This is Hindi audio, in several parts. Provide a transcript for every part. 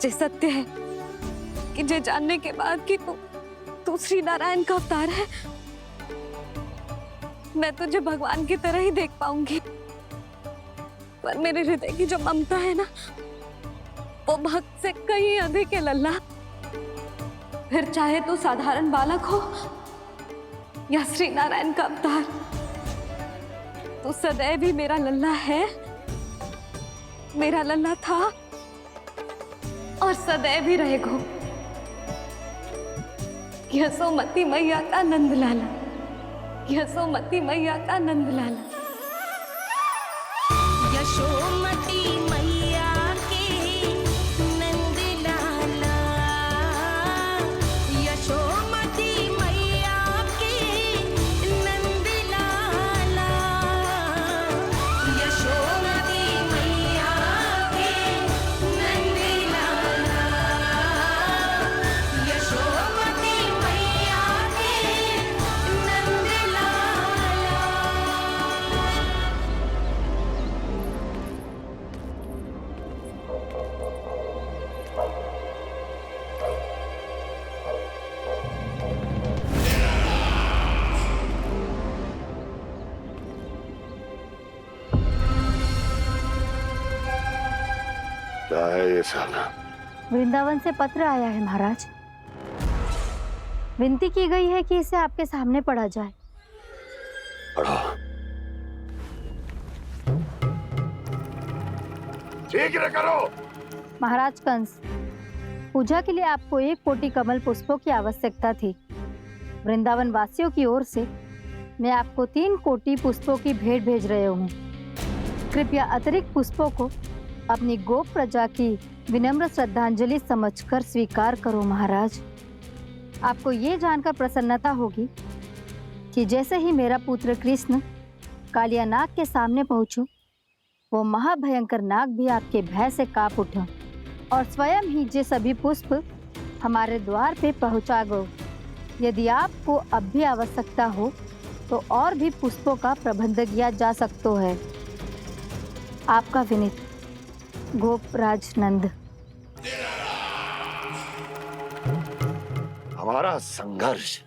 जे सत्य है कि जे जानने के बाद कि तू श्री नारायण का अवतार है, मैं तुझे भगवान की तरह ही देख पाऊंगी। पर मेरे हृदय की जो ममता है ना, वो भक्त से कहीं अधिक है लल्ला। फिर चाहे तू साधारण बालक हो या श्री नारायण का अवतार, तू सदैव ही मेरा लल्ला है, मेरा लल्ला था और सदैव ही रहेगा। यशोमती मैया का नंद लाला, यशोमती मैया का नंद लाला। यशोमती मैया के नंद लाला, यशोमती मैया के नंद लाला, यशोमती मैया के नंद लाला, यशोमती मैया के नंद लाला। क्या है ये साला? वृंदावन से पत्र आया है महाराज। विनती की गई है कि इसे आपके सामने पढ़ा जाए। पढ़ो। शीघ्र करो। महाराज कंस, पूजा के लिए आपको 1 कोटि कमल पुष्पों की आवश्यकता थी। वृंदावन वासियों की ओर से मैं आपको 3 कोटि पुष्पों की भेंट भेज रहे हूँ। कृपया अतिरिक्त पुष्पों को अपनी गोप प्रजा की विनम्र श्रद्धांजलि समझकर स्वीकार करो महाराज। आपको ये जानकर प्रसन्नता होगी कि जैसे ही मेरा पुत्र कृष्ण कालिया नाग के सामने पहुंचो, वो महाभयंकर नाग भी आपके भय से कांप उठा और स्वयं ही ये सभी पुष्प हमारे द्वार पे पहुंचा गो। यदि आपको अब भी आवश्यकता हो तो और भी पुष्पों का प्रबंध किया जा सकता है। आपका विनीत गोपराज नंद। हमारा संघर्ष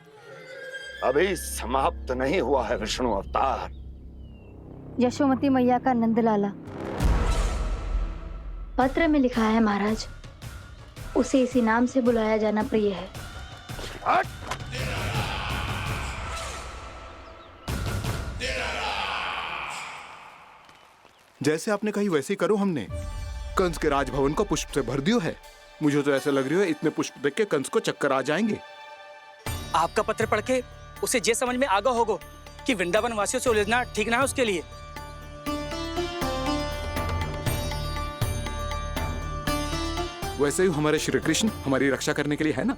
अभी समाप्त नहीं हुआ है विष्णु अवतार। यशोमती मैया का नंदलाला। पत्र में लिखा है महाराज, उसे इसी नाम से बुलाया जाना प्रिय है। हट! जैसे आपने कही वैसे ही करो। हमने कंस के राजभवन को पुष्प से भर दियो है। मुझे तो ऐसा लग रही है इतने पुष्प देख के कंस को चक्कर आ जाएंगे। आपका पत्र पढ़ के उसे ये समझ में आगा होगा कि वृंदावन वासियों से उलझना ठीक ना है उसके लिए। वैसे ही हमारे श्री कृष्ण हमारी रक्षा करने के लिए है ना।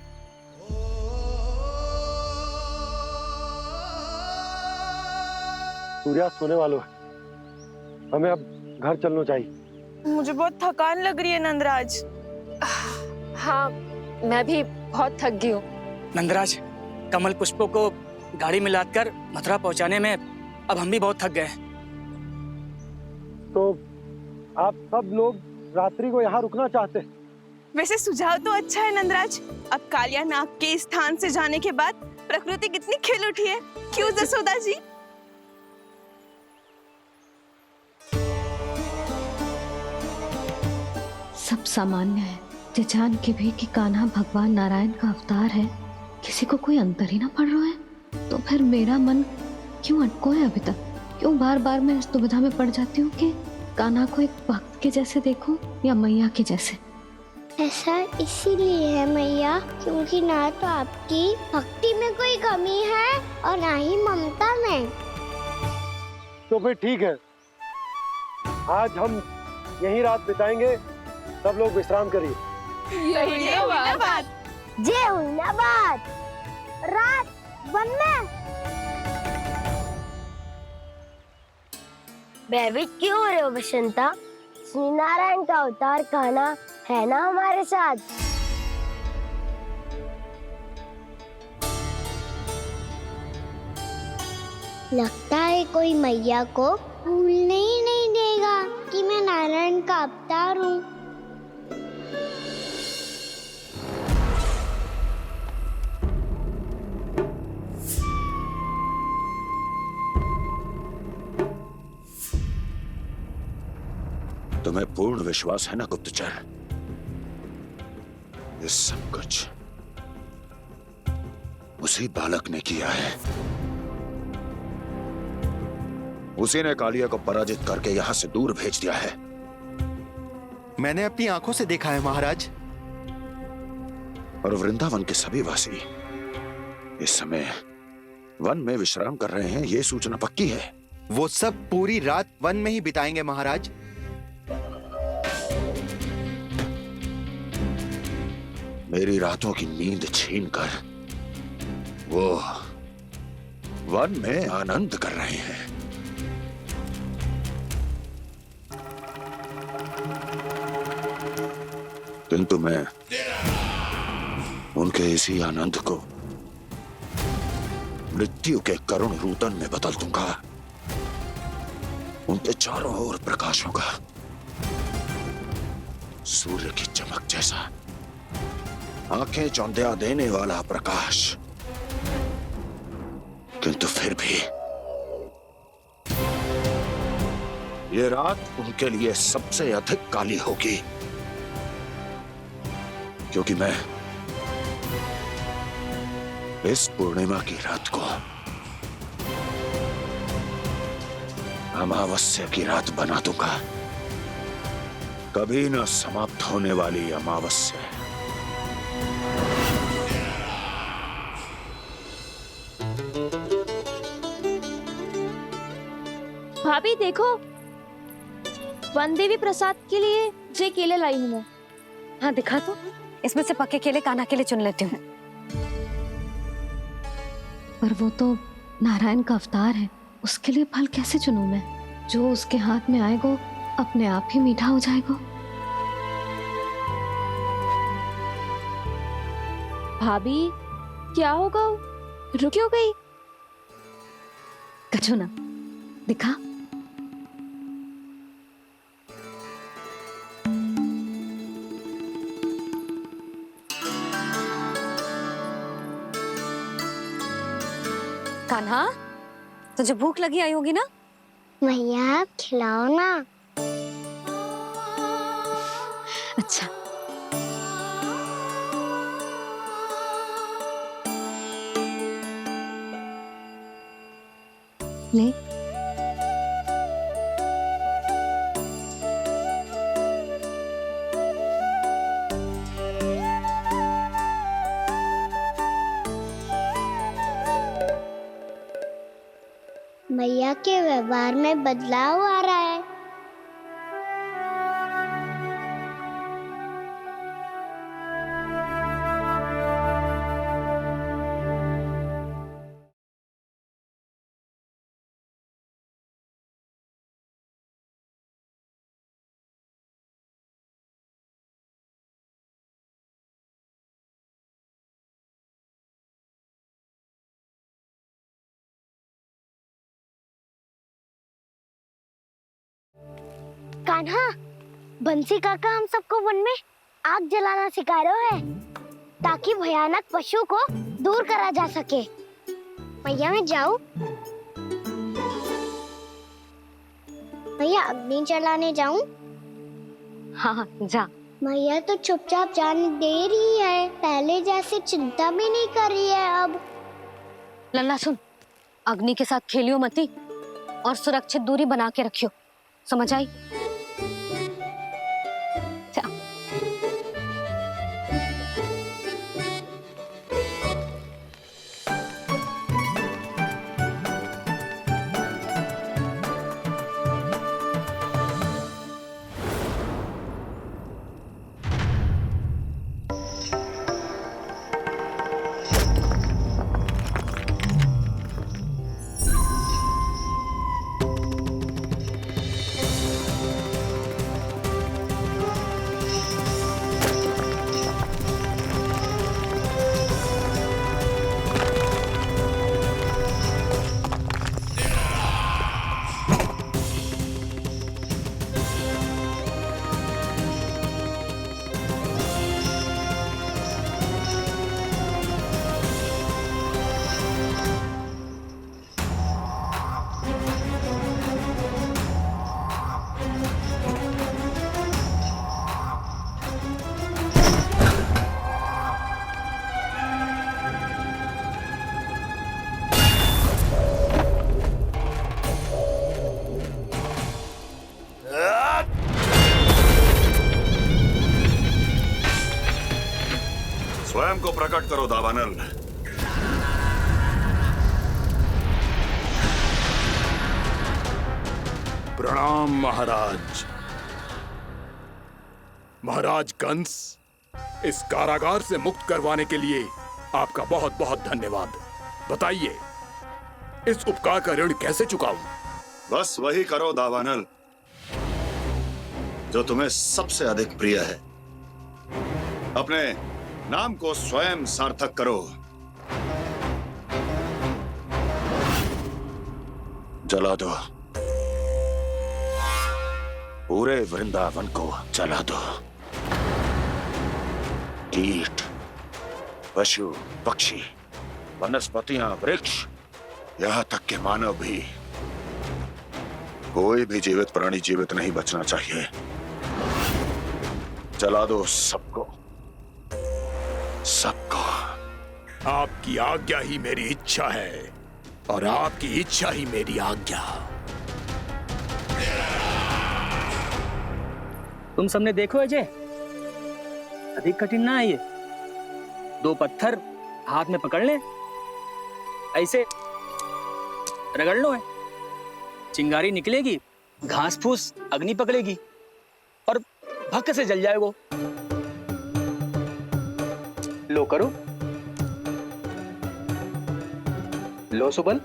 सूर्यास्त होने वाला है, हमें अब घर चलना चाहिए। मुझे बहुत थकान लग रही है नंदराज। हाँ, मैं भी बहुत थक गई हूँ। नंदराज, कमल पुष्पों को गाड़ी में लादकर मथुरा पहुंचाने में अब हम भी बहुत थक गए। तो आप सब लोग रात्रि को यहाँ रुकना चाहते हैं? वैसे सुझाव तो अच्छा है नंदराज। अब कालिया नाग के स्थान से जाने के बाद प्रकृति कितनी खिल उठी है, क्यों जसोदा जी? सब सामान्य है। ये जान के भी कि कान्हा भगवान नारायण का अवतार है, किसी को कोई अंतर ही ना पड़ रहा है, तो फिर मेरा मन क्यों अटको है अभी तक? क्यों बार बार मैं इस दुविधा में पड़ जाती हूँ कि कान्हा को एक भक्त के जैसे देखूं या मैया के जैसे? ऐसा इसीलिए है मैया, क्योंकि ना तो आपकी भक्ति में कोई कमी है और ना ही ममता में। तो फिर ठीक है, आज हम यहीं रात बिताएंगे। सब लोग विश्राम करिए। जय हुइनाबाद। जय हुइनाबाद। रात बनना। भयभीत क्यों हो रहे हो बसंता? श्री नारायण का अवतार कान्हा है ना हमारे साथ। लगता है कोई मैया को भूलने ही नहीं देगा कि मैं नारायण का अवतार हूँ। तुम्हें पूर्ण विश्वास है ना गुप्तचर? ये सब कुछ उसी बालक ने किया है। उसी ने कालिया को पराजित करके यहां से दूर भेज दिया है। मैंने अपनी आंखों से देखा है महाराज। और वृंदावन के सभी वासी इस समय वन में विश्राम कर रहे हैं, ये सूचना पक्की है। वो सब पूरी रात वन में ही बिताएंगे महाराज। मेरी रातों की नींद छीनकर वो वन में आनंद कर रहे हैं। किंतु मैं उनके इसी आनंद को मृत्यु के करुण रूतन में बदल दूंगा। उनके चारों ओर प्रकाश होगा, सूर्य की चमक जैसा, आंखें चौंधिया देने वाला प्रकाश। किंतु फिर भी ये रात उनके लिए सबसे अधिक काली होगी, क्योंकि मैं इस पूर्णिमा की रात को अमावस्या की रात बना दूंगा, कभी न समाप्त होने वाली अमावस्या। भाभी देखो, वन देवी प्रसाद के लिए जे केले लाई हूँ मैं। हाँ दिखा तो, इसमें से पके केले कान्हा के लिए चुन लेती हूँ। पर वो तो नारायण का अवतार है, उसके लिए फल कैसे चुनूं मैं? जो उसके हाथ में आएगा अपने आप ही मीठा हो जाएगा। भाभी क्या होगा? रुक क्यों गई? कछू ना, दिखा। कान्हा, तुझे भूख लगी आई होगी ना? भैया आप खिलाओ ना। अच्छा, ले। भैया के व्यवहार में बदलाव आ रहा है। कान्हा, बंसी काका हम सबको वन में आग जलाना सिखा रहे हैं, ताकि भयानक पशु को दूर करा जा सके। भैया मैं जाऊं? भैया अग्नि जलाने जाऊं? हाँ जा। भैया तो चुपचाप जाने दे रही है, पहले जैसे चिंता भी नहीं कर रही है अब। लल्ला सुन, अग्नि के साथ खेलियो मती और सुरक्षित दूरी बना के रखियो, समझ आई? को प्रकट करो दावानल। प्रणाम महाराज। महाराज कंस, इस कारागार से मुक्त करवाने के लिए आपका बहुत बहुत धन्यवाद। बताइए, इस उपकार का ऋण कैसे चुकाऊं? बस वही करो दावानल जो तुम्हें सबसे अधिक प्रिय है। अपने नाम को स्वयं सार्थक करो। जला दो, पूरे वृंदावन को जला दो। कीट, पशु, पक्षी, वनस्पतियां, वृक्ष, यहां तक के मानव भी, कोई भी जीवित प्राणी जीवित नहीं बचना चाहिए। जला दो सबको, सबको। आपकी आज्ञा ही मेरी इच्छा है और आपकी इच्छा ही मेरी आज्ञा। तुम सबने देखो अजय, अधिक कठिन ना है ये। 2 पत्थर हाथ में पकड़ ले, ऐसे रगड़ लो है, चिंगारी निकलेगी, घास फूस अग्नि पकड़ेगी और भक्क से जल जाए वो। लो करो, लो सुबल।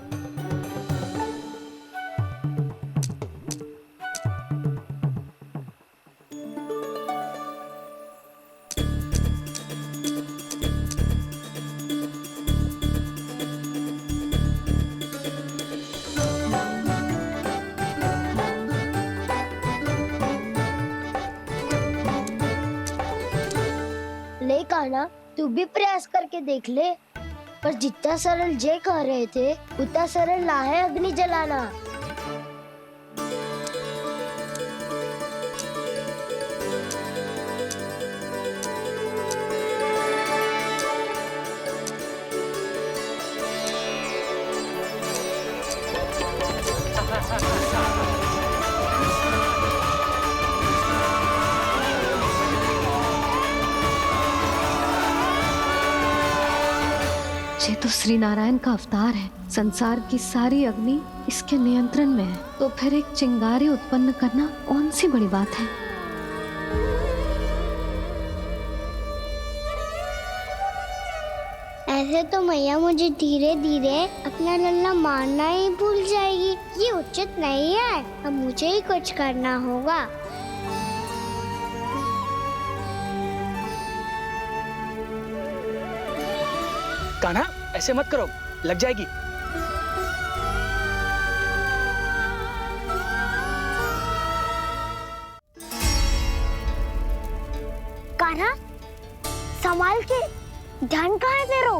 ले कान्हा, तू भी प्रयास करके देख ले। पर जितना सरल जय कह रहे थे उतना सरल ना है अग्नि जलाना। ये तो श्री नारायण का अवतार है। संसार की सारी अग्नि इसके नियंत्रण में है, तो फिर एक चिंगारी उत्पन्न करना कौन सी बड़ी बात है। ऐसे तो मैया मुझे धीरे धीरे अपना लल्ला मारना ही भूल जाएगी। ये उचित नहीं है। अब मुझे ही कुछ करना होगा। कान्हा, ऐसे मत करो, लग जाएगी। कान्हा, संभाल के, ध्यान कहाँ है तेरो?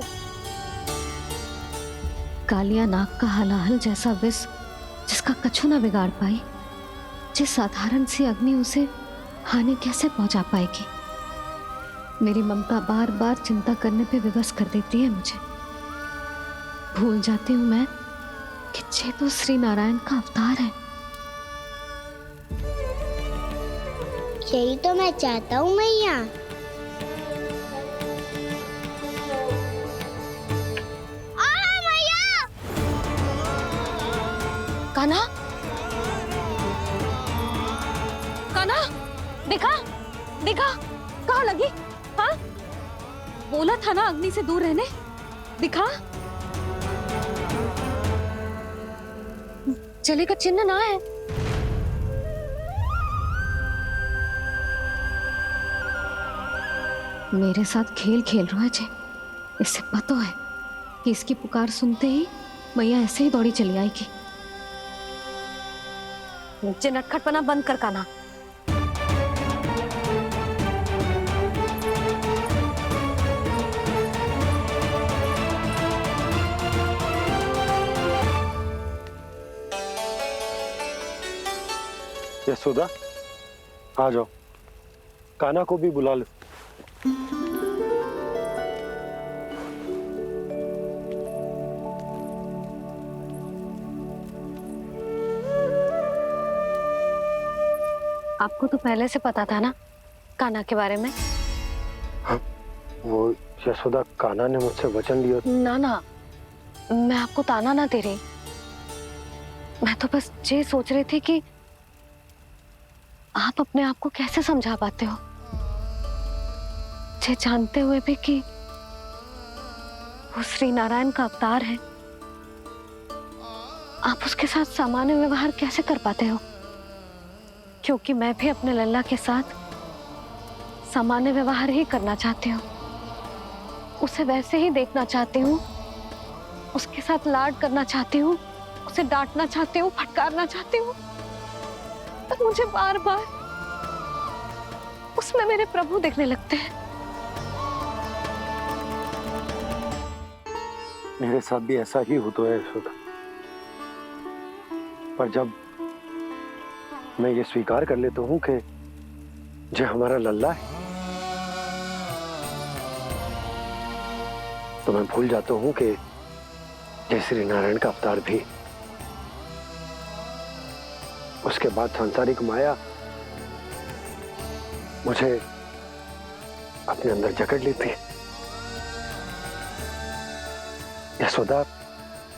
कालिया नाग का हलाहल जैसा विष जिसका कछु ना बिगाड़ पाई, जिस साधारण सी अग्नि उसे हानि कैसे पहुंचा पाएगी। मेरी ममता बार बार चिंता करने पे विवश कर देती है मुझे। भूल जाती हूँ मैं कि ये तो श्री नारायण का अवतार है। यही तो मैं चाहता हूँ मैया। कान्हा, कान्हा, देखा देखा, कहाँ लगी? हाँ, बोला था ना अग्नि से दूर रहने। दिखा, जले का चिन्ह ना है। मेरे साथ खेल खेल रहा है जे। इससे पता है कि इसकी पुकार सुनते ही मैया ऐसे ही दौड़ी चली आएगी। नीचे नटखटपना बंद कर कान्हा। यशोदा, आ जाओ, कान्हा को भी बुला लो। आपको तो पहले से पता था ना कान्हा के बारे में? हाँ, वो यशोदा, कान्हा ने मुझसे वचन लिया। ना ना, मैं आपको ताना ना दे रही। मैं तो बस ये सोच रही थी कि आप अपने आप को कैसे समझा पाते हो, ये जानते हुए भी कि वो श्री नारायण का अवतार है। आप उसके साथ सामान्य व्यवहार कैसे कर पाते हो? क्योंकि मैं भी अपने लल्ला के साथ सामान्य व्यवहार ही करना चाहती हूँ। उसे वैसे ही देखना चाहती हूँ, उसके साथ लाड करना चाहती हूँ, उसे डांटना चाहती हूँ, फटकारना चाहती हूँ। पर मुझे बार बार उसमें मेरे प्रभु दिखने लगते हैं। मेरे साथ भी ऐसा ही होता है यशोदा। पर जब मैं ये स्वीकार कर लेता हूँ कि जो हमारा लल्ला है, तो मैं भूल जाता हूँ कि जय श्री नारायण का अवतार भी। उसके बाद सांसारिक माया मुझे अपने अंदर जकड़ लेती है। यशोदा,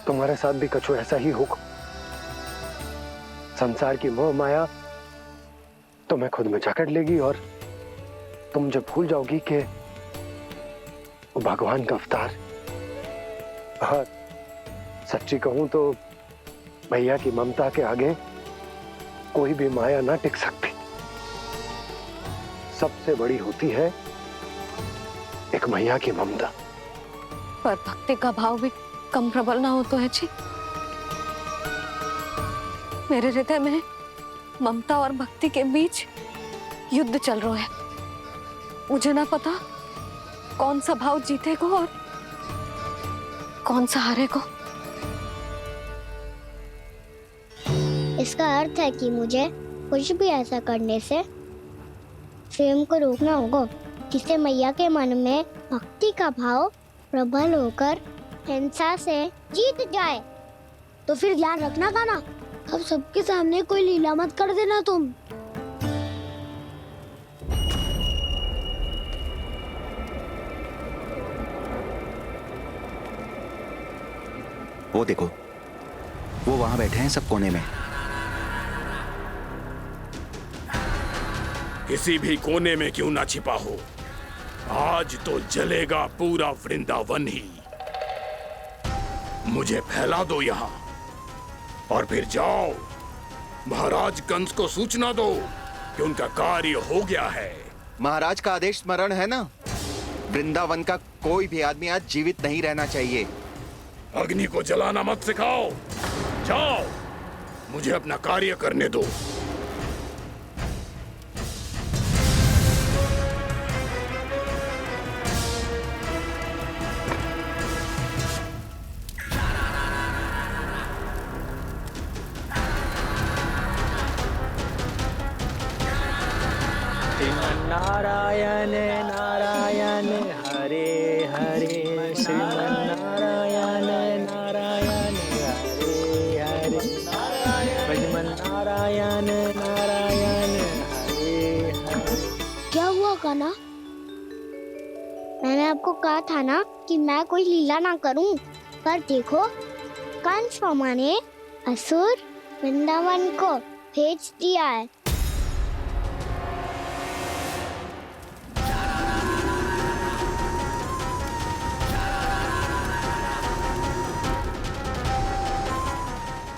तुम्हारे साथ भी कछु ऐसा ही होगा। संसार की मोह माया तुम्हें खुद में जकड़ लेगी और तुम जब भूल जाओगी कि वो भगवान का अवतार। और सच्ची कहूं तो भैया की ममता के आगे कोई भी माया ना टिक सकती। सबसे बड़ी होती है एक मैया की ममता। पर भक्ति का भाव भी कम प्रबल ना हो तो है जी। मेरे हृदय में ममता और भक्ति के बीच युद्ध चल रहा है। मुझे ना पता कौन सा भाव जीतेगा और कौन सा हारेगा। इसका अर्थ है कि मुझे कुछ भी ऐसा करने से स्वयं को रोकना होगा जिससे मैया के मन में भक्ति का भाव प्रबल होकर हिंसा से जीत जाए। तो फिर ध्यान रखना कान्हा, अब सबके सामने कोई लीला मत कर देना तुम। वो देखो, वो वहां बैठे हैं सब कोने में। किसी भी कोने में क्यों ना छिपा हो, आज तो जलेगा पूरा वृंदावन ही। मुझे फैला दो यहाँ और फिर जाओ महाराज कंस को सूचना दो कि उनका कार्य हो गया है। महाराज का आदेश स्मरण है ना? वृंदावन का कोई भी आदमी आज जीवित नहीं रहना चाहिए। अग्नि को जलाना मत सिखाओ, जाओ मुझे अपना कार्य करने दो। नारायण नारायण हरे हरे, श्रीमन्नारायण नारायण हरे हरे, श्रीमन्नारायण नारायण हरे हरे। क्या हुआ कान्हा? मैंने आपको कहा था ना कि मैं कोई लीला ना करूं, पर देखो कंस मामा ने असुर वृंदावन को भेज दिया है।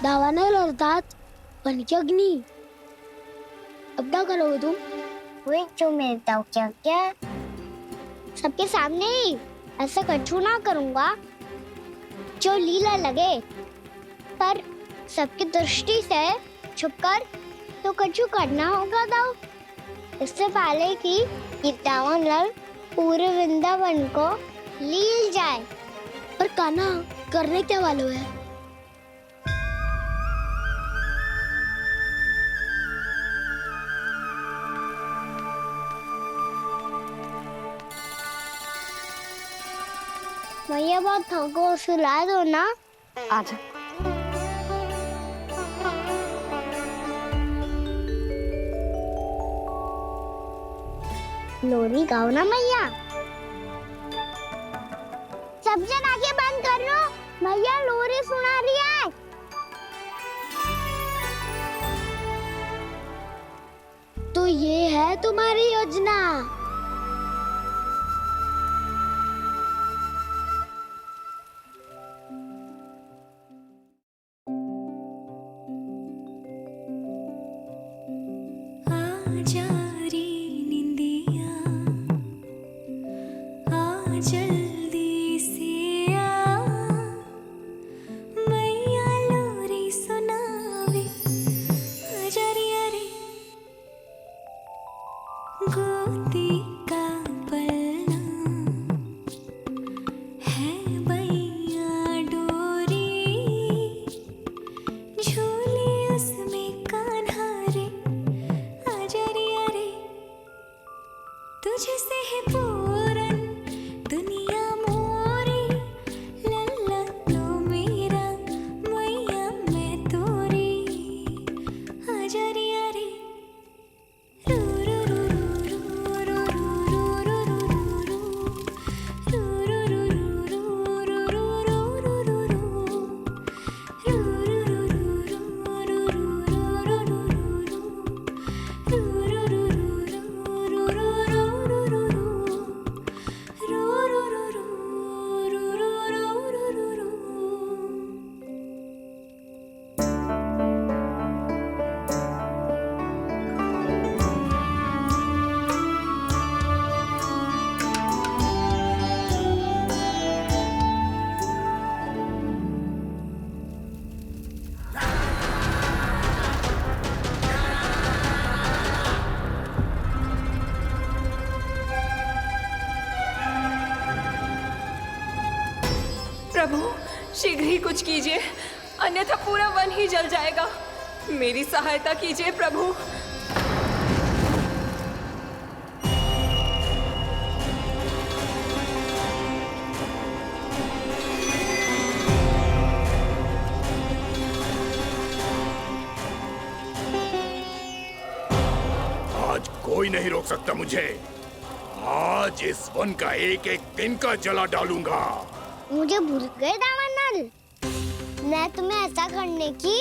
दावानल और दांत बन के अग्नि। अब क्या करोगे तुम? वही जो मैं बताऊं क्या क्या? सबके सामने ही ऐसा कछु ना करूंगा जो लीला लगे, पर सबकी दृष्टि से छुपकर तो कछु करना होगा दाऊ। इससे पहले कि ये दावानल पूरे वृंदावन को लील जाए। पर कान्हा करने क्या वालों है? मैया बहुत थको, सुला दो ना। आजा। लोरी गाओ ना मैया। सब जन आंखें बंद कर लो, मैया लोरी सुना रही है। तो ये है तुम्हारी योजना। आजा रे निंदिया, आ जल्दी से आ, मैया लोरी सुनावे, आजा रे अरे गोदी का पलना है बैया डोरी, झूले उसमें कान्हा रे, आजा रे अरे तुझसे है पूरन दुनिया मोरी, लल्ला तो मेरा मैया मैं तोरी, आजा रे अरे रू रू रू रू रू रू रू रू प्रभु शीघ्र ही कुछ कीजिए, अन्यथा पूरा वन ही जल जाएगा। मेरी सहायता कीजिए प्रभु। आज कोई नहीं रोक सकता मुझे। आज इस वन का एक एक दिन का जला डालूंगा। मुझे भूल गए दामनल, मैं तुम्हें ऐसा करने की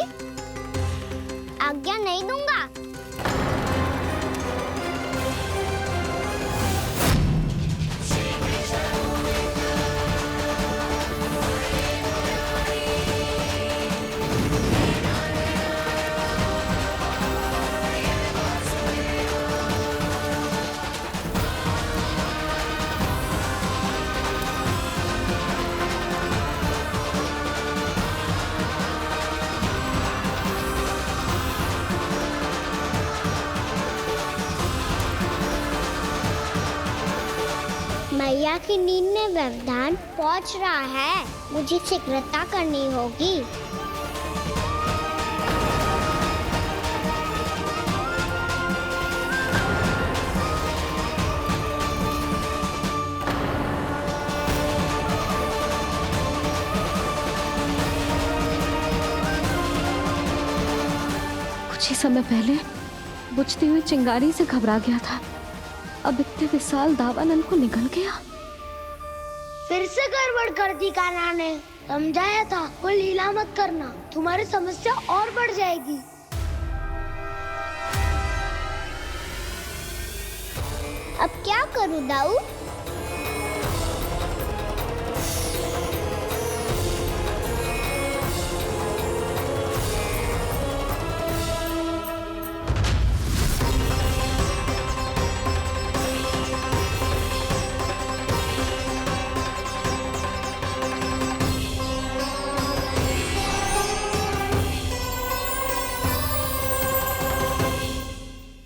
आज्ञा नहीं दूंगा। मैया की नींद में व्यवधान पहुंच रहा है, मुझे शीघ्रता करनी होगी। कुछ ही समय पहले बुझती हुई चिंगारी से घबरा गया था, अब इतने विशाल दावानल को निगल गया। फिर से गड़बड़ कर दी कान्हा ने। समझाया था कोई लीला मत करना, तुम्हारी समस्या और बढ़ जाएगी। अब क्या करूं दाऊ?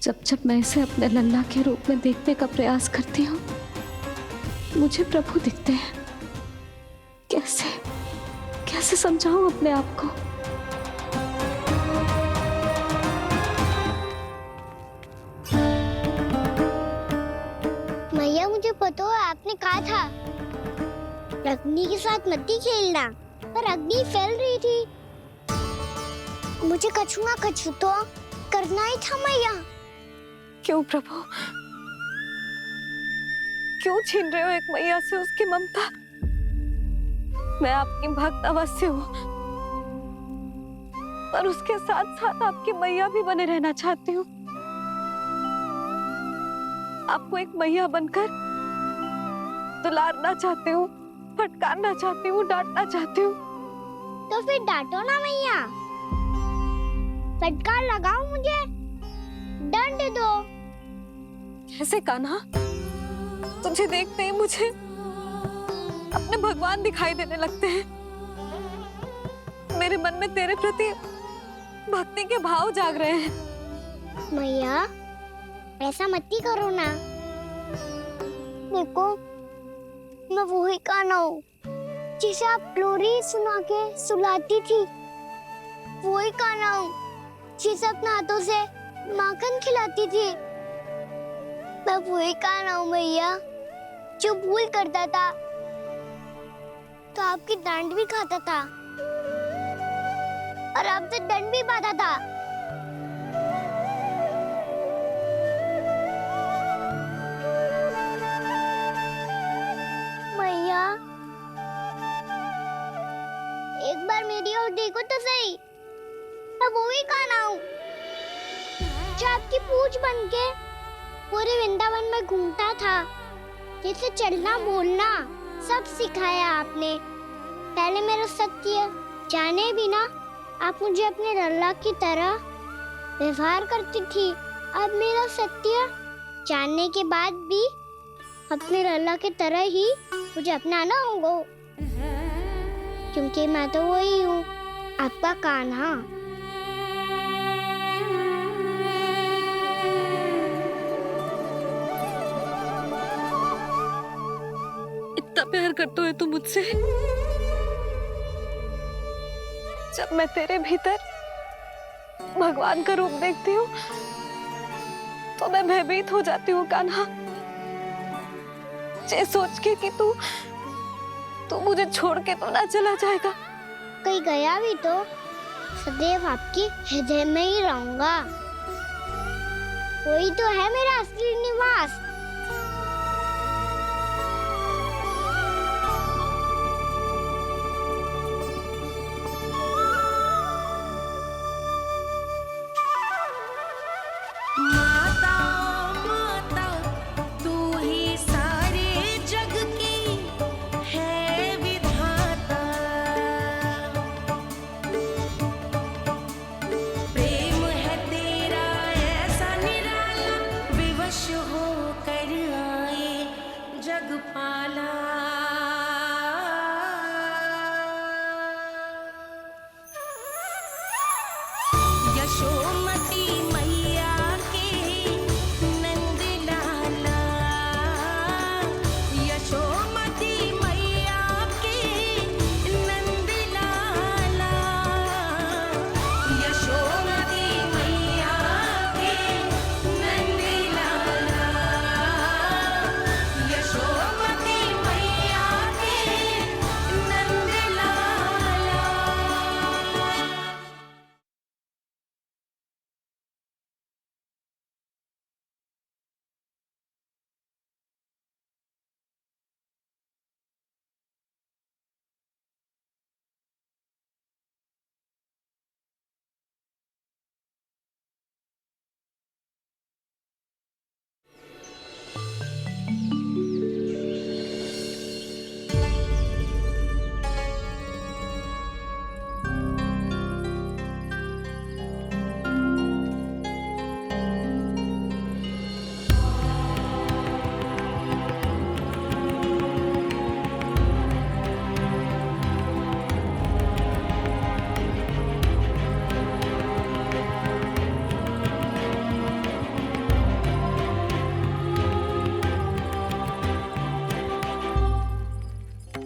जब जब मैं इसे अपने लल्ला के रूप में देखने का प्रयास करती हूँ, मुझे प्रभु दिखते हैं। कैसे कैसे समझाऊं अपने आप को? मैया मुझे पता है आपने कहा था अग्नि के साथ मत ही खेलना, पर अग्नि फैल रही थी। मुझे कछु ना कछु तो करना ही था मैया। क्यों प्रभु, क्यों छीन रहे हो एक मैया से उसकी ममता? मैं आपकी भक्त अवश्य हूँ, पर उसके साथ साथ आपकी मैया भी बने रहना चाहती हूँ। आपको एक मैया बनकर दुलारना चाहती हूँ, फटकारना चाहती हूँ, डांटना चाहती हूँ। तो फिर डांटो ना मैया, फटकार लगाओ, मुझे दंड दो। कैसे कान्हा? तुझे देखते ही मुझे अपने भगवान दिखाई देने लगते हैं। मेरे मन में तेरे प्रति भक्ति के भाव जाग रहे हैं। मैया ऐसा मत ही करो ना। देखो मैं वही कान्हा हूँ जिसे आप लोरी सुना के सुलाती थी। वही कान्हा हूँ जिसे अपने हाथों से माखन खिलाती थी। मैं वही कान्हा हूँ मैया जो भूल करता था तो आपकी डांट भी खाता था और आपसे दंड भी पाता था। मैया एक बार मेरी ओर देखो तो सही। मैं वो ही कान्हा हूँ जो आपकी पूंछ बन के पूरे वृंदावन में घूमता था। जैसे चलना बोलना सब सिखाया आपने। पहले मेरा सत्य जाने भी ना आप मुझे अपने लल्ला की तरह व्यवहार करती थी। अब मेरा सत्य जानने के बाद भी अपने लल्ला की तरह ही मुझे अपनाना होगा, क्योंकि मैं तो वही हूँ, आपका कान्हा। इतना प्यार करते हो तुम मुझसे? जब मैं तेरे भीतर भगवान का रूप देखती हूँ तो मैं भयभीत हो जाती हूँ कान्हा। ये सोच के कि तू मुझे छोड़ के तो ना चला जाएगा। कहीं गया भी तो सदैव आपके हृदय में ही रहूंगा। वही तो है मेरा असली निवास।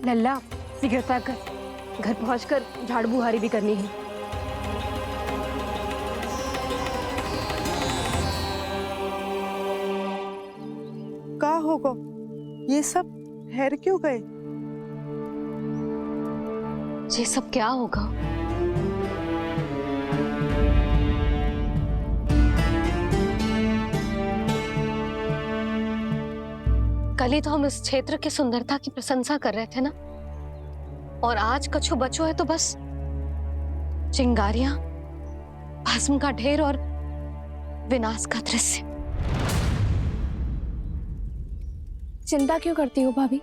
लल्ला शीघ्रता कर, घर पहुंचकर झाड़ू बुहारी भी करनी है। का होगा? ये सब ठहर क्यों गए? ये सब क्या होगा? कल ही तो हम इस क्षेत्र की सुंदरता की प्रशंसा कर रहे थे ना। और आज कछु बचो है तो बस चिंगारियां, भस्म का ढेर और विनाश का दृश्य। चिंता क्यों करती हो भाभी?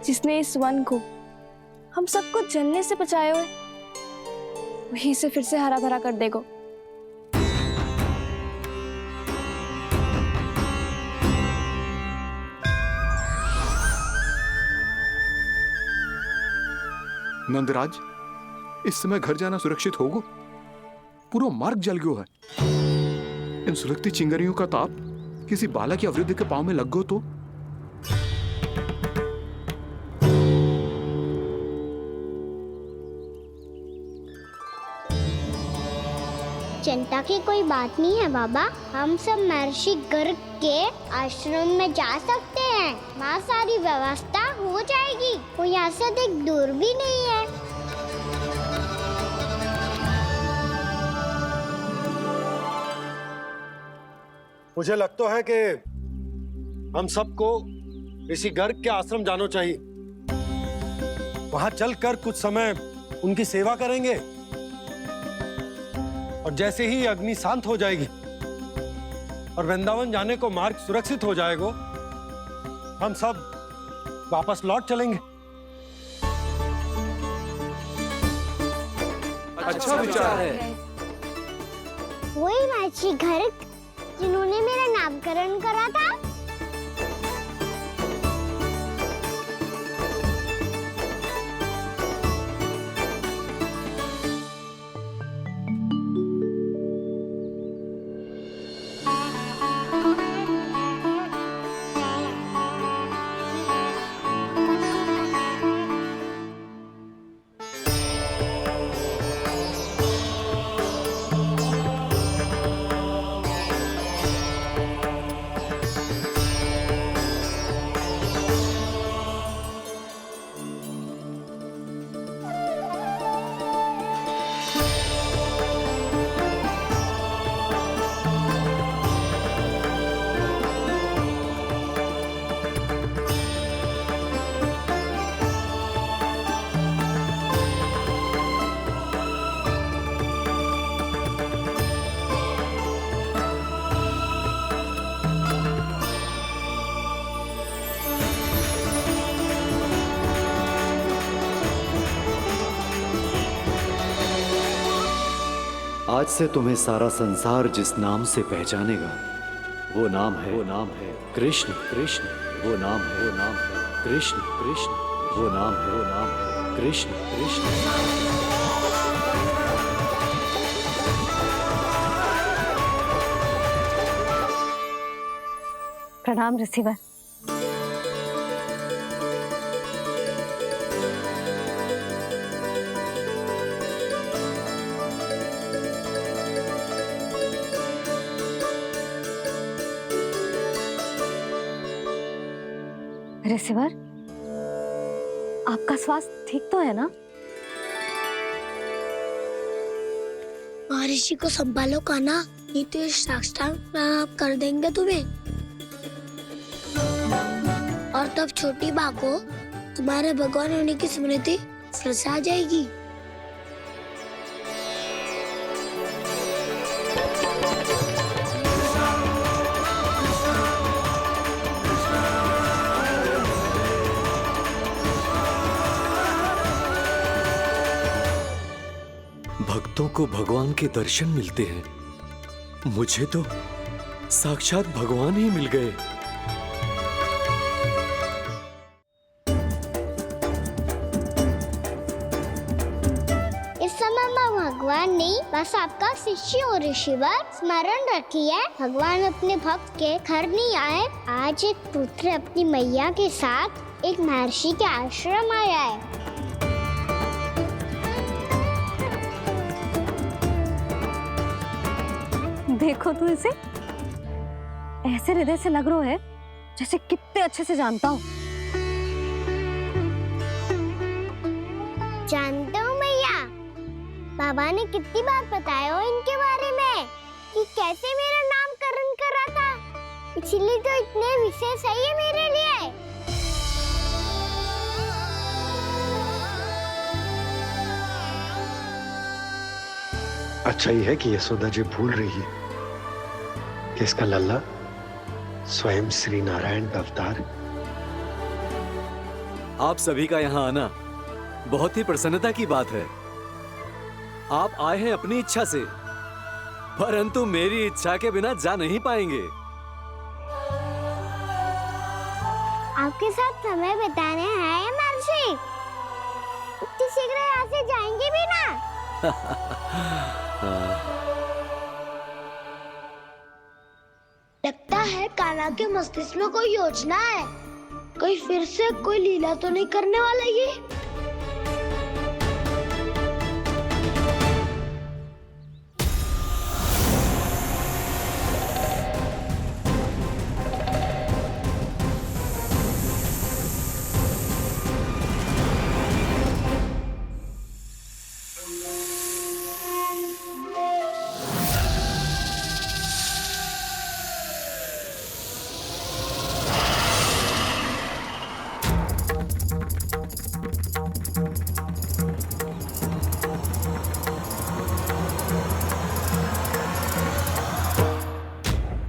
जिसने इस वन को, हम सबको जलने से बचाए हुए, वही से फिर से हरा भरा कर देगा। नंदराज, इस समय घर जाना सुरक्षित होगा? पूरा मार्ग जल गयो है। इन सुलगती चिंगारियों का ताप किसी बालक या वृद्ध के पांव में लग गो तो? चिंता की कोई बात नहीं है बाबा, हम सब महर्षि गर्ग के आश्रम में जा सकते हैं। वहाँ सारी व्यवस्था हो जाएगी, वो यहाँ से अधिक दूर भी नहीं है। मुझे लगता है कि हम सबको ऋषि गर्ग के आश्रम जाना चाहिए। वहां चलकर कुछ समय उनकी सेवा करेंगे और जैसे ही अग्नि शांत हो जाएगी और वृंदावन जाने को मार्ग सुरक्षित हो जाएगा, हम सब वापस लौट चलेंगे। अच्छा विचार है। वही महर्षि गर्ग जिन्होंने मेरा नामकरण करा था। आज से तुम्हें सारा संसार जिस नाम से पहचानेगा, वो नाम है कृष्ण। कृष्ण वो नाम है कृष्ण। कृष्ण वो नाम है कृष्ण। कृष्ण। प्रणाम ऋषिवर। ऋषिवर, आपका स्वास्थ्य ठीक तो है ना? महर्षि को संभालो कान्हा, नहीं तो ये साष्टांग प्रणाम कर देंगे तुम्हें। और तब छोटी बा को तुम्हारे भगवान होने की स्मृति फिर से आ जाएगी। भक्तों को भगवान के दर्शन मिलते हैं। मुझे तो साक्षात भगवान ही मिल गए। इस समय मैं भगवान नहीं, बस आपका शिष्य हूँ ऋषिवर। स्मरण रखिए, भगवान अपने भक्त के घर नहीं आए। आज एक पुत्र अपनी मैया के साथ एक महर्षि के आश्रम आया है। देखो तू इसे, ऐसे हृदय से लग रहा है जैसे कितने अच्छे से जानता हूँ। जानते हो मैया, बाबा ने कितनी बार बताया हो इनके बारे में कि कैसे मेरा नामकरण करा था, इसीलिए तो इतने विशेष है ये मेरे लिए। अच्छा ही है कि यशोदा जी भूल रही है कि इसका लल्ला स्वयं श्री नारायण का अवतार। आप सभी का यहाँ आना बहुत ही प्रसन्नता की बात है। आप आए हैं अपनी इच्छा से, परंतु मेरी इच्छा के बिना जा नहीं पाएंगे। आपके साथ समय बिताने हैं महर्षि। इतनी शीघ्र यहाँ से जाएंगे भी ना? लगता है कान्हा के मस्तिष्क में कोई योजना है। कोई फिर से कोई लीला तो नहीं करने वाला ये?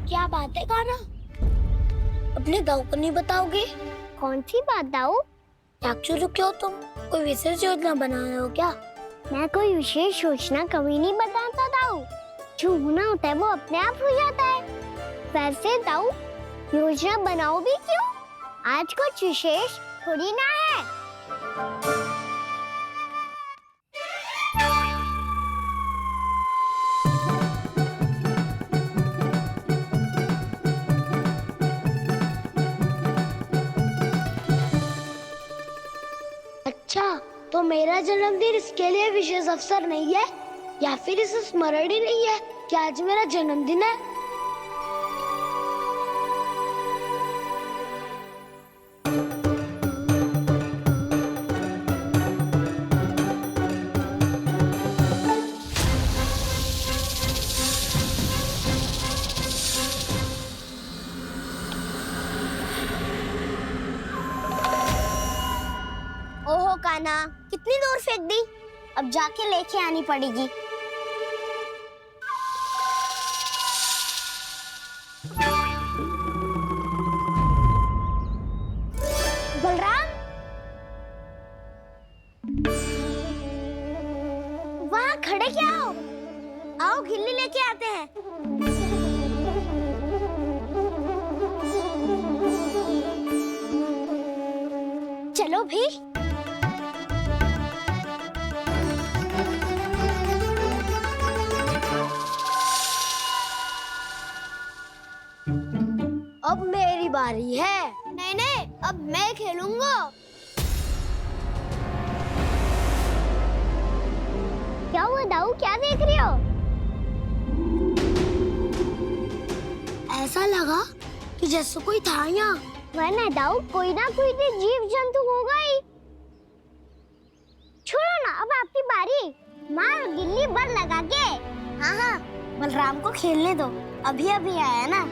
क्या बात है कान्हा? अपने दाऊ को नहीं बताओगे? कौन सी बात दाऊ? याक्षु क्यों तुम? कोई विशेष योजना बना रहे हो क्या? मैं कोई विशेष योजना कभी नहीं बताता दाऊ। जो होना होता है वो अपने आप हो जाता है। वैसे दाऊ योजना बनाओ भी क्यों? आज कुछ विशेष थोड़ी ना है। अच्छा, तो मेरा जन्मदिन इसके लिए विशेष अवसर नहीं है, या फिर इसे स्मरण ही नहीं है कि आज मेरा जन्मदिन है? ओहो कान्हा, कितनी दूर फेंक दी? अब जाके लेके आनी पड़ेगी। बलराम, वहाँ खड़े क्या हो? आओ घिल्ली लेके आते हैं। चलो भी। अब मेरी बारी है। नहीं नहीं, अब मैं खेलूंगा। क्या हुआ दाऊ, क्या देख रही हो? ऐसा लगा कि जैसे कोई था यहाँ। वरना दाऊ कोई ना कोई तो जीव जंतु होगा ही। छोड़ो ना, अब आपकी बारी। मार गिल्ली बल लगा के। हाँ हाँ, बलराम को खेलने दो, अभी अभी आया ना।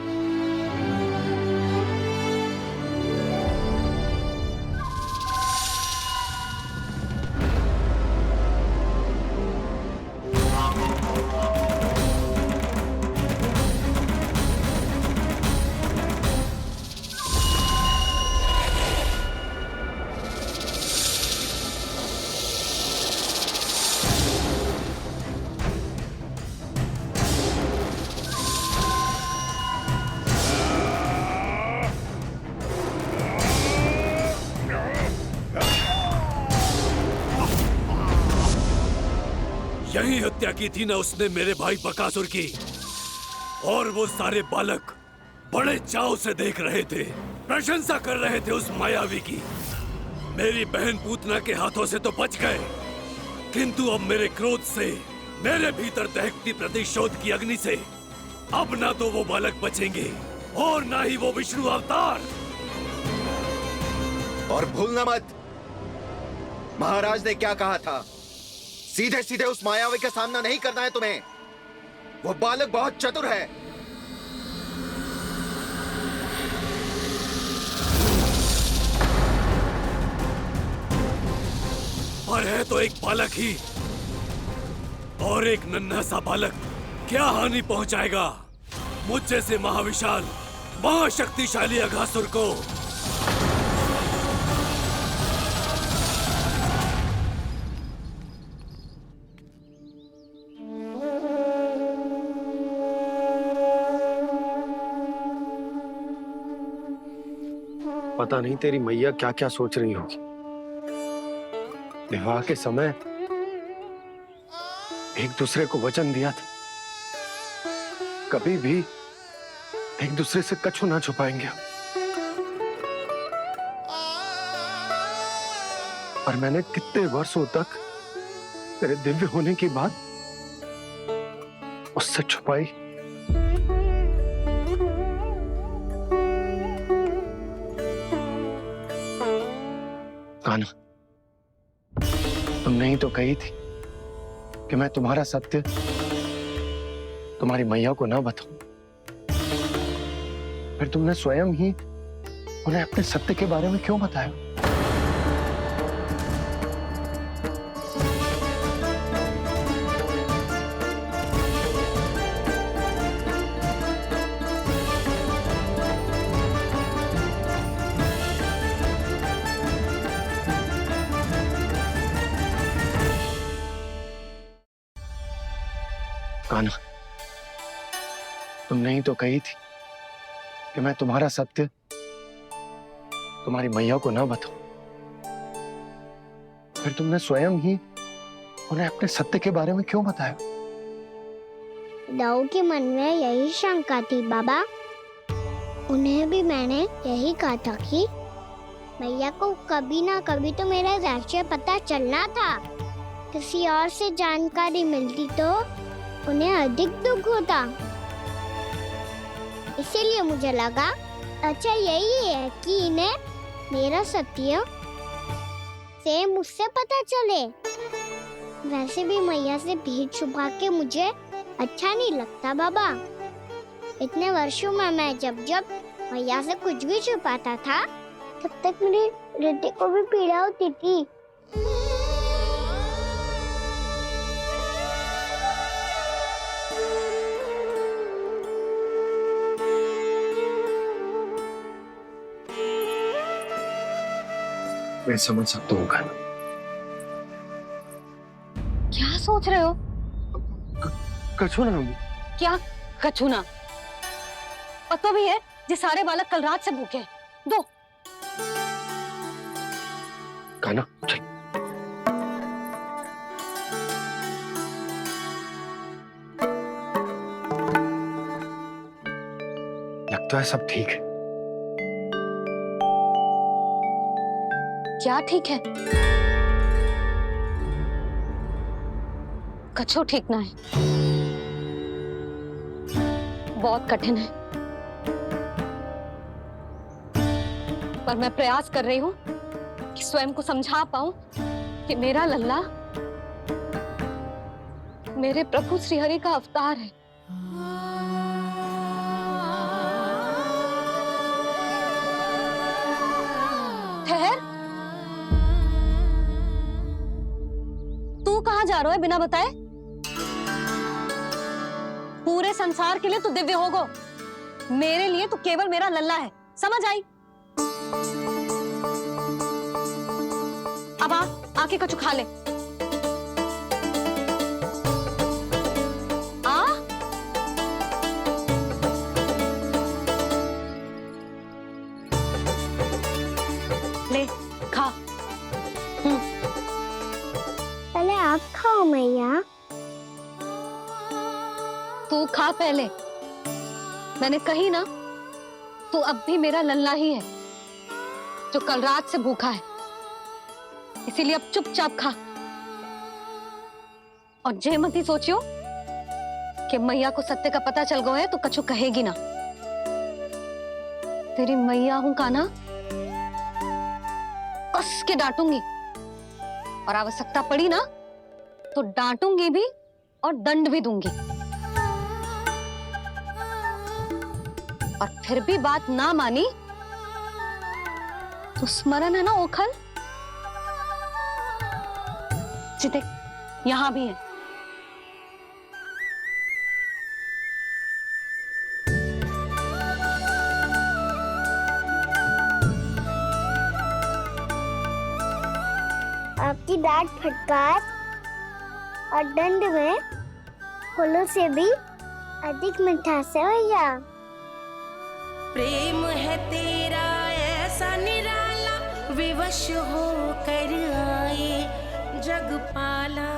यही हत्या की थी ना उसने मेरे भाई बकासुर की, और वो सारे बालक बड़े चाव से देख रहे थे, प्रशंसा कर रहे थे उस मायावी की। मेरी बहन पूतना के हाथों से तो बच गए, किंतु अब मेरे क्रोध से, मेरे भीतर दहकती प्रतिशोध की अग्नि से अब ना तो वो बालक बचेंगे और ना ही वो विष्णु अवतार। और भूलना मत, महाराज ने क्या कहा था, सीधे सीधे उस मायावी का सामना नहीं करना है तुम्हें। वो बालक बहुत चतुर है। पर है तो एक बालक ही, और एक नन्हा सा बालक क्या हानि पहुंचाएगा मुझ जैसे महाविशाल महाशक्तिशाली अघासुर को? पता नहीं तेरी मैया क्या क्या सोच रही होगी। विवाह के समय एक दूसरे को वचन दिया था, कभी भी एक दूसरे से कछु ना छुपाएंगे। और मैंने कितने वर्षों तक तेरे दिव्य होने की बात उससे छुपाई। कान्हा, तुमने ही तो कही थी कि मैं तुम्हारा सत्य तुम्हारी मैया को ना बताऊं। फिर तुमने स्वयं ही उन्हें अपने सत्य के बारे में क्यों बताया? कान्हा, तुमने ही तो कही थी कि मैं तुम्हारा सत्य तुम्हारी मैया को ना बताऊं। फिर तुमने स्वयं ही उन्हें अपने सत्य के बारे में क्यों बताया? दाऊ के मन में यही शंका थी बाबा। उन्हें भी मैंने यही कहा था कि मैया को कभी ना कभी तो मेरा रहस्य पता चलना था। किसी और से जानकारी मिलती तो उन्हें अधिक दुख होता। इसीलिए मुझे लगा अच्छा यही है कि इन्हें मेरा सत्य से मुझसे पता चले। वैसे भी मैया से भेद छुपा के मुझे अच्छा नहीं लगता बाबा। इतने वर्षों में मैं जब जब मैया से कुछ भी छुपाता था तब तक मेरे हृदय को भी पीड़ा होती थी। मैं समझ सकता हूँ कान्हा। क्या सोच रहे हो? कछु ना। क्या कछु ना? पता भी है ये सारे बालक कल रात से भूखे हैं। दो। कान्हा चल। लगता है सब ठीक है। क्या ठीक है? कछु ठीक ना है। बहुत कठिन है, पर मैं प्रयास कर रही हूं कि स्वयं को समझा पाऊं कि मेरा लल्ला मेरे प्रभु श्रीहरि का अवतार है। ठहर, तू कहाँ जा रहा है बिना बताए? पूरे संसार के लिए तू दिव्य होगो, मेरे लिए तू केवल मेरा लल्ला है। समझ आई? अब आके कछु खा ले। आ ले खा। पहले आप खाओ मैया। तू खा पहले। मैंने कही ना, तू अब भी मेरा लल्ला ही है जो कल रात से भूखा है। इसीलिए अब चुपचाप खा। और जे मत ही सोचियो कि मैया को सत्य का पता चल गया है तो कछु कहेगी ना। तेरी मैया हूं कान्हा, कस के डांटूंगी और आवश्यकता पड़ी ना तो डांटूंगी भी और दंड भी दूंगी। और फिर भी बात ना मानी तो स्मरण है ना ओखल? जी देख, यहां भी है। की डांट फटकार और दंड में फूलों से भी अधिक मिठास है भैया। प्रेम है तेरा ऐसा निराला, विवश हो कर आए जग पाला।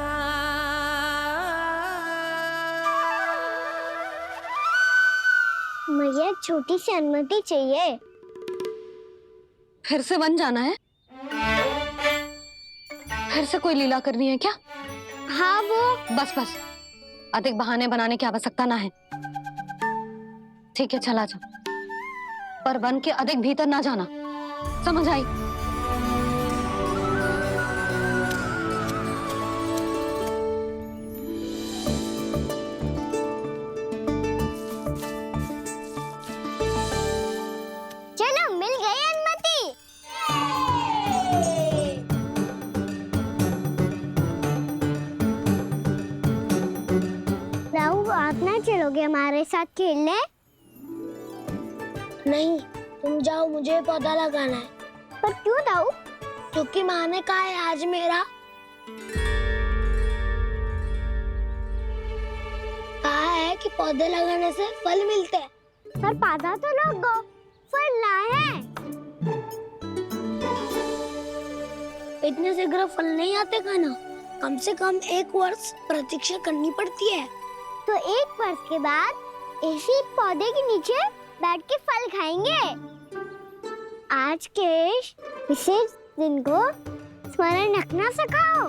मुझे एक छोटी सी अनुमति चाहिए। फिर से वन जाना है? फिर से कोई लीला करनी है क्या? हाँ वो। बस बस, अधिक बहाने बनाने की आवश्यकता ना है। ठीक है, चला जा, पर वन के अधिक भीतर ना जाना, समझ आई? चलो, मिल गई अनुमति। राहु, आप ना चलोगे हमारे साथ खेलने? नहीं, तुम जाओ, मुझे पौधा लगाना है। पर क्यों राहु? क्योंकि माँ ने कहा है आज मेरा कहा है कि पौधे लगाने से फल मिलते हैं। पर पौधा तो लगो, फल ना है। इतने शीघ्र फल नहीं आते खाना, कम से कम 1 वर्ष प्रतीक्षा करनी पड़ती है। तो 1 वर्ष के बाद इसी पौधे के नीचे बैठ के फल खाएंगे। आज के इस विशेष दिन को स्मरण रखना सिखाओ।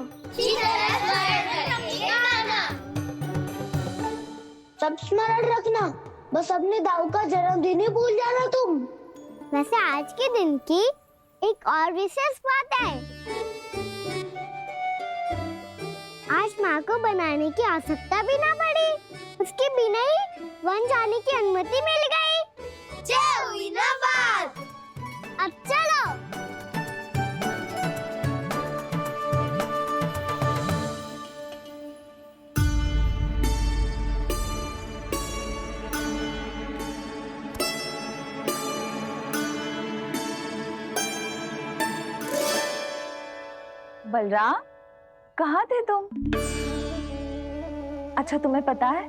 सब स्मरण रखना, बस अपने दाऊ का जन्मदिन ही भूल जाना तुम। वैसे आज के दिन की एक और विशेष बात है। आज माँ को बनाने की आवश्यकता भी ना पड़ी, उसके बिना ही वन जाने की अनुमति मिल गई। जय हुई ना बात। अब चलो। बलराम, कहाँ थे तुम? अच्छा, तुम्हें पता है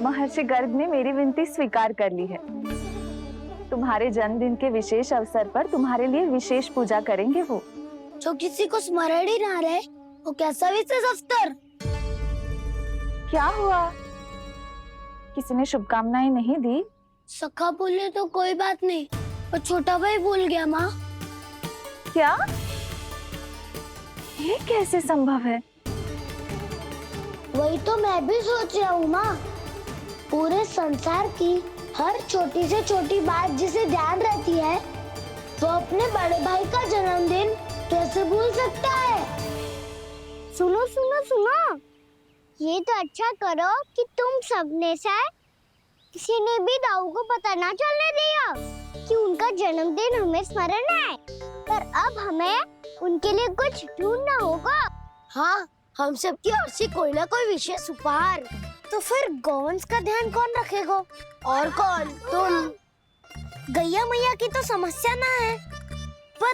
महर्षि गर्ग ने मेरी विनती स्वीकार कर ली है। तुम्हारे जन्मदिन के विशेष अवसर पर तुम्हारे लिए विशेष पूजा करेंगे वो। जो किसी को स्मरण ही ना रहे, वो कैसा विशेष अवसर? क्या हुआ? किसी ने शुभकामनाएं नहीं दी? सखा भूले तो कोई बात नहीं, पर छोटा भाई भूल गया माँ। क्या? ये कैसे संभव है? वही तो मैं भी सोच रहा हूँ माँ। पूरे संसार की हर छोटी से छोटी बात जिसे ध्यान रहती है, वो अपने बड़े भाई का जन्मदिन कैसे भूल सकता है? सुनो सुनो सुनो, ये तो अच्छा करो कि तुम सबने से किसी ने भी दाऊ को पता ना चलने दिया कि उनका जन्मदिन हमें स्मरण है। पर अब हमें उनके लिए कुछ ढूंढना होगा। हाँ, हम सबकी ओर से कोई ना कोई विशेष उपहार। तो फिर गौंस का ध्यान कौन रखेगा? और कौन? तुम। गैया मैया की तो समस्या ना है, पर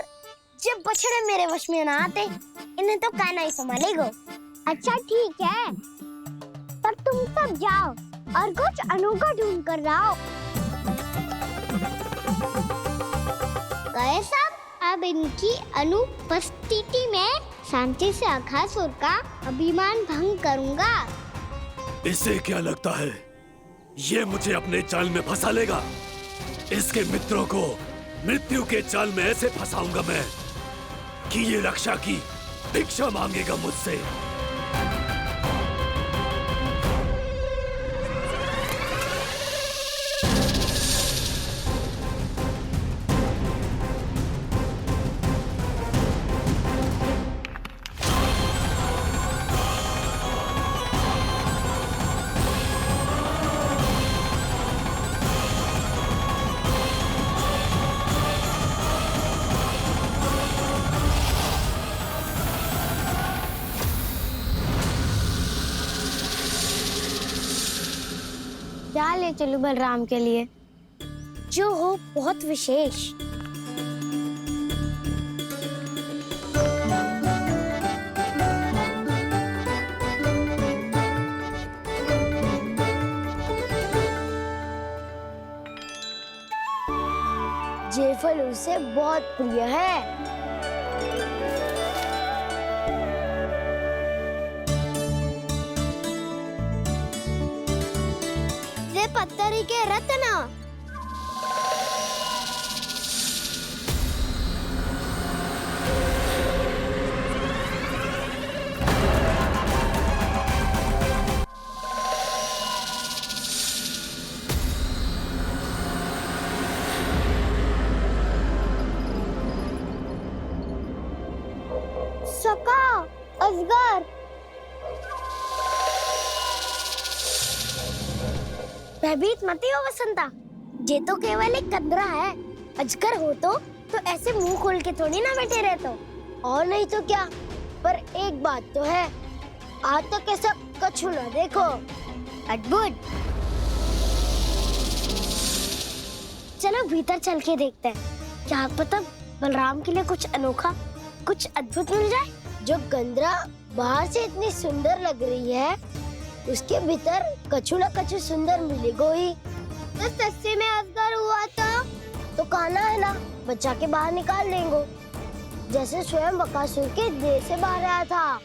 जब बछड़े मेरे वश में ना आते, इन्हें तो कान्हा ही संभालेगा। अच्छा ठीक है, पर तुम सब जाओ और कुछ अनोखा ढूंढ कर लाओ। गए सब? अब इनकी अनुपस्थिति में शांति से अघासुर का अभिमान भंग करूंगा। इसे क्या लगता है ये मुझे अपने जाल में फंसा लेगा? इसके मित्रों को मृत्यु के जाल में ऐसे फंसाऊंगा मैं कि ये रक्षा की भिक्षा मांगेगा मुझसे। क्या ले चलूं बलराम के लिए जो हो बहुत विशेष? ये फल उसे बहुत प्रिय है। ये पत्थरी के रत्न। सका, अजगर। भयभीत मत हो वसंता, ये तो केवल एक कंदरा है। अजगर हो तो ऐसे मुंह खोल के थोड़ी ना बैठे रहते। और नहीं तो क्या, पर एक बात तो है, आज तक ऐसा कछु ना देखो। अद्भुत। चलो भीतर चल के देखते हैं, क्या पता बलराम के लिए कुछ अनोखा, कुछ अद्भुत मिल जाए। जो गंदरा बाहर से इतनी सुंदर लग रही है, उसके भीतर कछु न कछु सुंदर मिलेगा ही। तो सस्ते में अजगर हुआ था तो कान्हा है ना, बच्चा के बाहर निकाल देंगे, जैसे स्वयं बकासुर के देह से बाहर आया था।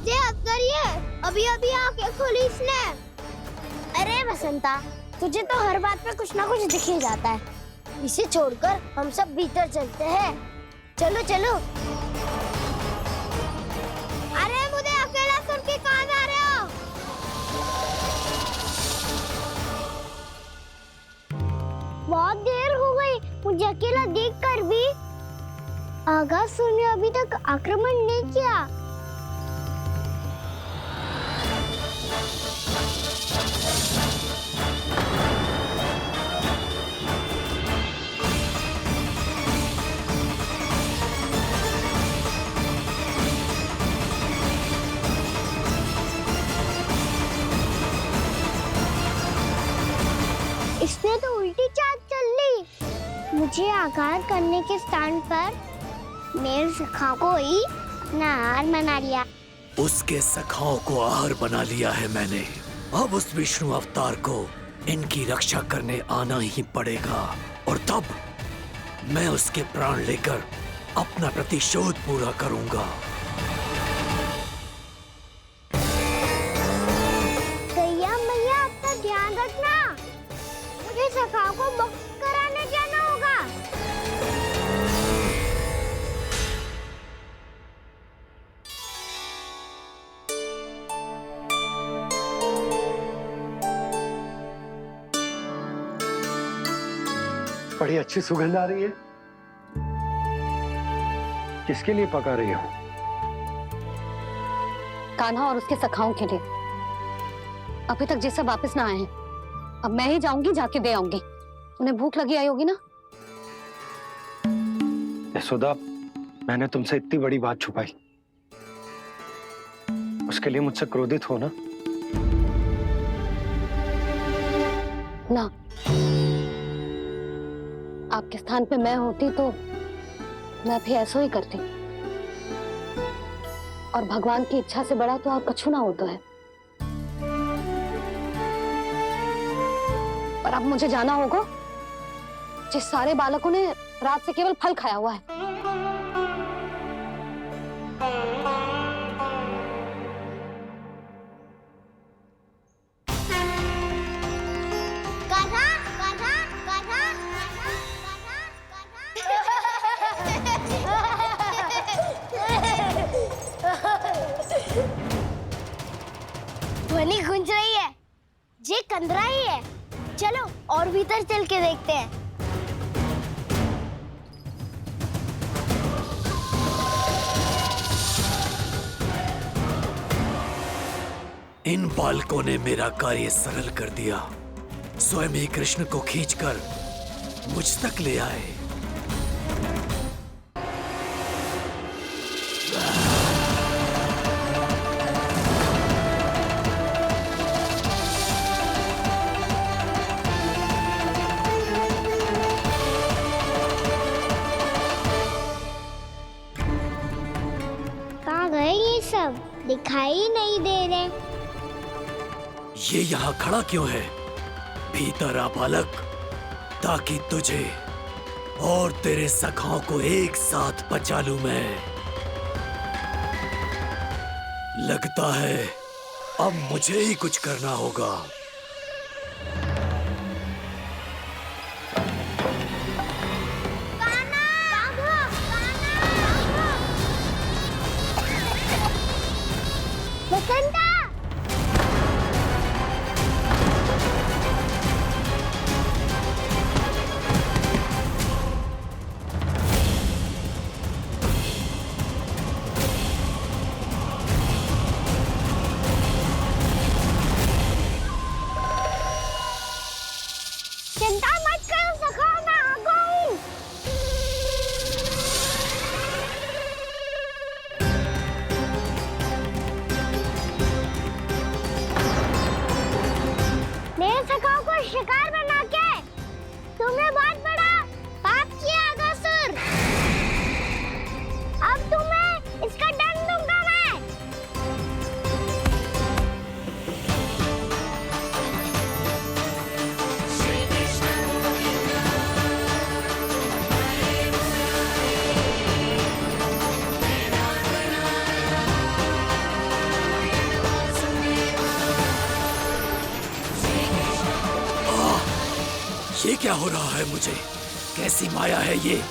ये अजगर ही है, अभी अभी आके खोली इसने। अरे वसंता, तुझे तो हर बात पे कुछ ना कुछ दिख ही जाता है। इसे छोड़कर हम सब भीतर चलते हैं। चलो चलो। अरे मुझे अकेला सुन के कहाँ जा रहे हो? बहुत देर हो गई, मुझे अकेला देखकर भी। आगासुर ने अभी तक आक्रमण नहीं किया। इसने तो उल्टी चाल चल ली। मुझे आघात करने के स्थान पर मेरे सखा को ही अपना आहार बना लिया। उसके सखाओं को आहार बना लिया है मैंने। अब उस विष्णु अवतार को इनकी रक्षा करने आना ही पड़ेगा, और तब मैं उसके प्राण लेकर अपना प्रतिशोध पूरा करूंगा। गैया मैया, अपना ध्यान रखना। मुझे सखा को मुक्त कराने जाना होगा। बड़ी अच्छी सुगंध आ रही है। किसके लिए पका रही हो? कान्हा और उसके सखाओं के लिए। अभी तक जैसे वापस ना आए हैं, अब मैं ही जाऊंगी, जाके दे आऊंगी। उन्हें भूख लगी आई होगी ना। यशोदा, मैंने तुमसे इतनी बड़ी बात छुपाई, उसके लिए मुझसे क्रोधित हो ना? ना, आपके स्थान पे मैं होती तो मैं भी ऐसा ही करती। और भगवान की इच्छा से बड़ा तो और कछु ना होता है। पर अब मुझे जाना होगा। जिस सारे बालकों ने रात से केवल फल खाया हुआ है। कान्हा, कान्हा, कान्हा, ध्वनि गूंज रही है। ये कंदरा ही है। चलो और भीतर चल के देखते हैं। इन बालकों ने मेरा कार्य सरल कर दिया। स्वयं ही कृष्ण को खींचकर मुझ तक ले आए। कहाँ गए ये सब? दिखाई नहीं दे रहे। ये यहाँ खड़ा क्यों है? भीतर आ बालक, ताकि तुझे और तेरे सखाओं को एक साथ बचा लूं मैं। लगता है अब मुझे ही कुछ करना होगा। बसंता! चिंता मत करो सखा, मैं आ गई। मेरे सखाओं को शिकार बना के तुमने बहुत बड़ा पाप किया अगासुर। अब तुम्हें इसका दंड दूंगा मैं। ये क्या हो रहा है मुझे? कैसी माया है ये?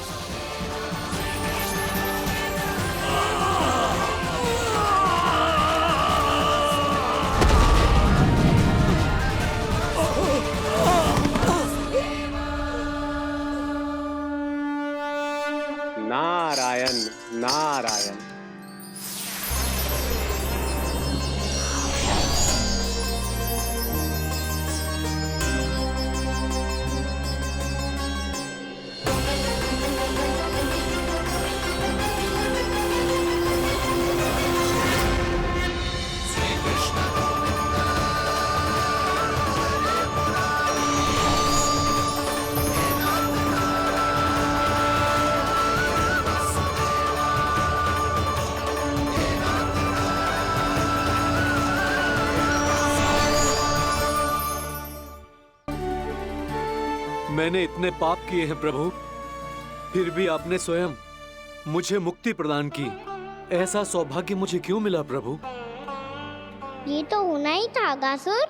नारायण नारायण। मैंने इतने पाप किए हैं प्रभु, फिर भी आपने स्वयं मुझे मुक्ति प्रदान की। ऐसा सौभाग्य मुझे क्यों मिला प्रभु? ये तो होना ही था अगासुर।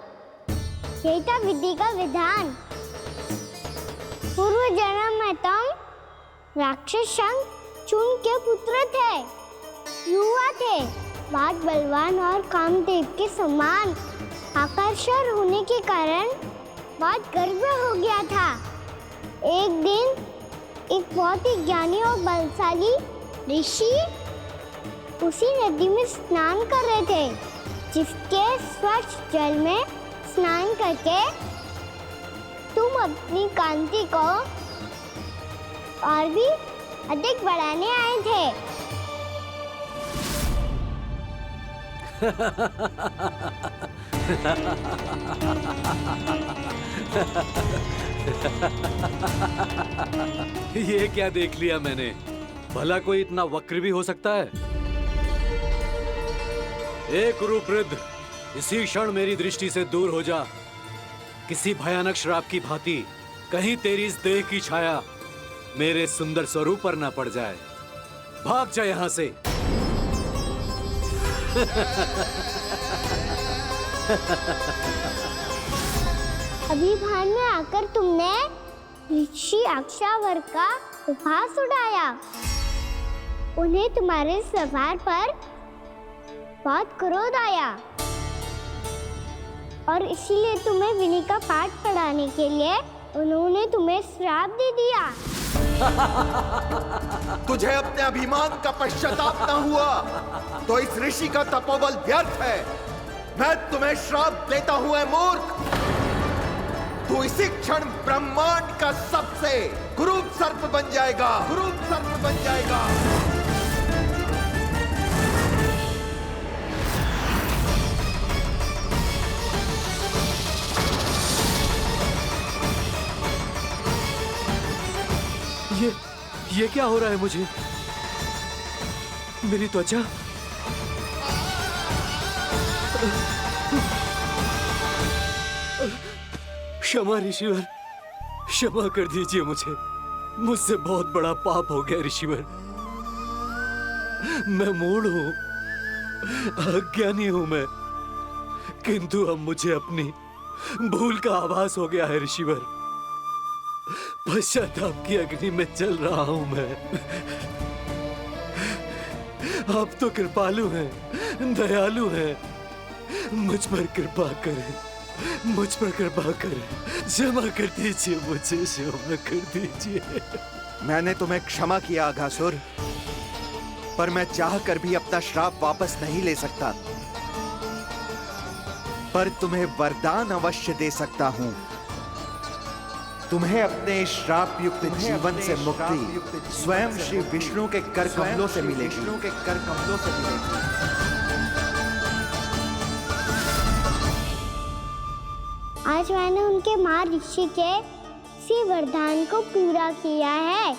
यही था विधि का विधान। पूर्व जन्म में तुम राक्षस शंखचूड़ के पुत्र थे, युवा थे, बहुत बलवान और कामदेव के समान। आकर्षण होने के कारण बहुत गर्व हो गया था। एक दिन एक बहुत ही ज्ञानी और बलशाली ऋषि उसी नदी में स्नान कर रहे थे, जिसके स्वच्छ जल में स्नान करके तुम अपनी कांति को और भी अधिक बढ़ाने आए थे। ये क्या देख लिया मैंने? भला कोई इतना वक्र भी हो सकता है? ए कुरुवृद्ध, इसी क्षण मेरी दृष्टि से दूर हो जा। किसी भयानक श्राप की भांति कहीं तेरी इस देह की छाया मेरे सुंदर स्वरूप पर न पड़ जाए। भाग जा यहाँ से। अभी भान में आकर तुमने ऋषि अक्षावर का उपहास उड़ाया। उन्हें तुम्हारे सवार पर बहुत क्रोध आया और इसीलिए तुम्हें विनय का पाठ पढ़ाने के लिए उन्होंने तुम्हें श्राप दे दिया। तुझे अपने अभिमान का पश्चाताप न हुआ तो इस ऋषि का तपोबल व्यर्थ है। मैं तुम्हें श्राप देता हूं ऐ मूर्ख। तू इसी क्षण ब्रह्मांड का सबसे कुरूप सर्प बन जाएगा, कुरूप सर्प बन जाएगा। ये क्या हो रहा है मुझे? मेरी त्वचा क्षमा ऋषिवर, क्षमा कर दीजिए मुझे। मुझसे बहुत बड़ा पाप हो गया ऋषिवर। मैं मूढ़ हूं, अज्ञानी हूं मैं, किंतु अब मुझे अपनी भूल का आभास हो गया है ऋषिवर। पश्चाताप की अग्नि में जल रहा हूं मैं। आप तो कृपालु हैं, दयालु हैं, मुझ पर कृपा करें, मुझ पर कृपा करें, क्षमा कर दीजिए मुझे, क्षमा कर दीजिए। मैंने तुम्हें क्षमा किया अघासुर, पर मैं चाहकर भी अपना श्राप वापस नहीं ले सकता। पर तुम्हें वरदान अवश्य दे सकता हूं। तुम्हें अपने श्राप युक्त जीवन से मुक्ति स्वयं श्री विष्णु के कर कमलों से मिलेगी। आज मैंने उनके माँ ऋषि के इसी वरदान को पूरा किया है।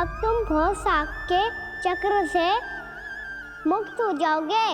अब तुम भव साग के चक्र से मुक्त हो जाओगे।